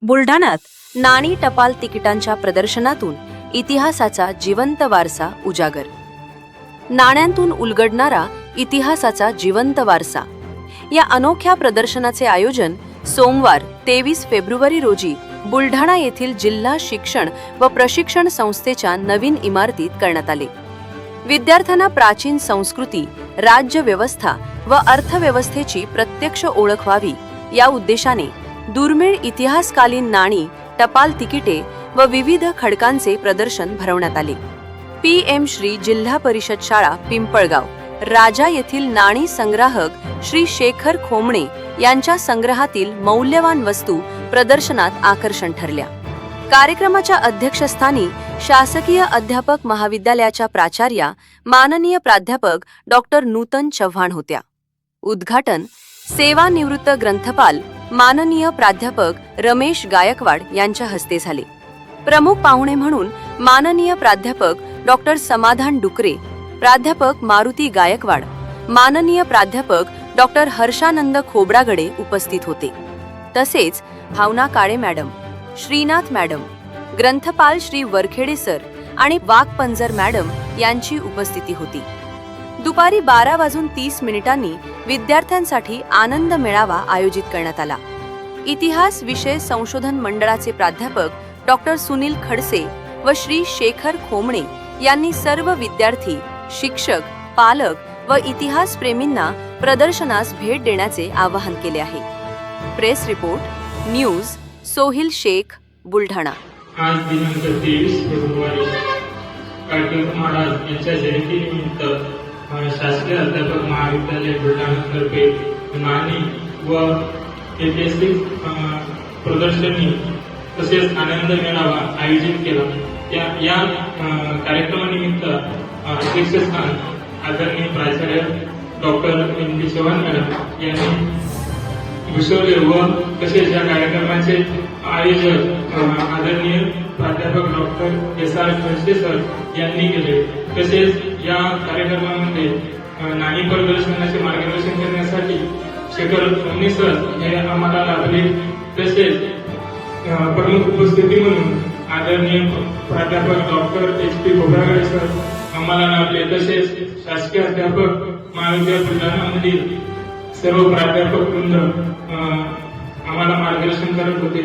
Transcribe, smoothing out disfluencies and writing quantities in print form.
बुलढाण्यात नाणी टपाल तिकिटांच्या प्रदर्शनातून इतिहासाचा जिवंत वारसा उजागर. नाण्यांतून उलगडणारा इतिहासाचा जिवंत वारसा या अनोख्या प्रदर्शनाचे आयोजन सोमवार 23 फेब्रुवारी रोजी बुलढाणा येथील जिल्हा शिक्षण व प्रशिक्षण संस्थेच्या नवीन इमारतीत करण्यात आले. विद्यार्थ्यांना प्राचीन संस्कृती, राज्य व्यवस्था व अर्थव्यवस्थेची प्रत्यक्ष ओळख व्हावी या उद्देशाने दुर्मिळ इतिहासकालीन नाणी, टपाल तिकिटे व विविध खडकांचे प्रदर्शन भरवण्यात आले. PM श्री जिल्हा परिषद शाळा पिंपळगाव, राजा येथील नाणी संग्राहक श्री शेखर खोमणे यांच्या संग्रहातील मौल्यवान वस्तू प्रदर्शनात आकर्षण ठरल्या. कार्यक्रमाच्या अध्यक्षस्थानी शासकीय अध्यापक महाविद्यालयाच्या प्राचार्या माननीय प्राध्यापक डॉक्टर नूतन चव्हाण होत्या. उद्घाटन सेवानिवृत्त ग्रंथपाल माननीय प्राध्यापक रमेश गायकवाड यांच्या हस्ते झाले. प्रमुख पाहुणे म्हणून माननीय प्राध्यापक डॉक्टर समाधान डुकरे, प्राध्यापक मारुती गायकवाड, माननीय प्राध्यापक डॉक्टर हर्षानंद खोब्रागडे उपस्थित होते. तसेच भावना काळे मॅडम, श्रीनाथ मॅडम, ग्रंथपाल श्री वरखेडे सर आणि वाघपंजर मॅडम यांची उपस्थिती होती. दुपारी 12:30 विद्यार्थ्यांसाठी आनंद मेळावा आयोजित करण्यात आला. इतिहास विषय संशोधन मंडळाचे प्राध्यापक डॉक्टर सुनील खडसे व श्री शेखर खोमणे यांनी सर्व विद्यार्थी, शिक्षक, पालक व इतिहास प्रेमींना प्रदर्शनास भेट देण्याचे आवाहन केले आहे. Press report news Sohil Shaikh, Buldhana. आज दिनांक 23 फेब्रुवारी काळकेकर महाराज यांच्या जयंतीनिमित्त शासकीय अध्यापक महाविद्यालय बुलढाणातर्फे नाणी व ऐतिहासिक प्रदर्शनी तसेच आनंद मेळावा आयोजित केला. या कार्यक्रमानिमित्त अध्यक्षस्थान आदरणीय प्राचार्य डॉक्टर NP चव्हाण मॅडम यांनी भूषवले व तसेच या कार्यक्रमाचे आयोजक आदरणीय प्राध्यापक डॉक्टर SR खडसे सर यांनी केले. तसेच या कार्यक्रमामध्ये नाणी प्रदर्शनाचे मार्गदर्शन करण्यासाठी शेखर खोमणे सर हे आम्हाला लाभले. तसेच प्रमुख उपस्थिती म्हणून आदरणीय प्राध्यापक डॉक्टर HP खोब्रागडे सर आम्हाला लाभले. तसेच शासकीय अध्यापक महाविद्यालय बुलढाणामधील सर्व प्राध्यापक वृंद आम्हाला मार्गदर्शन करत होते.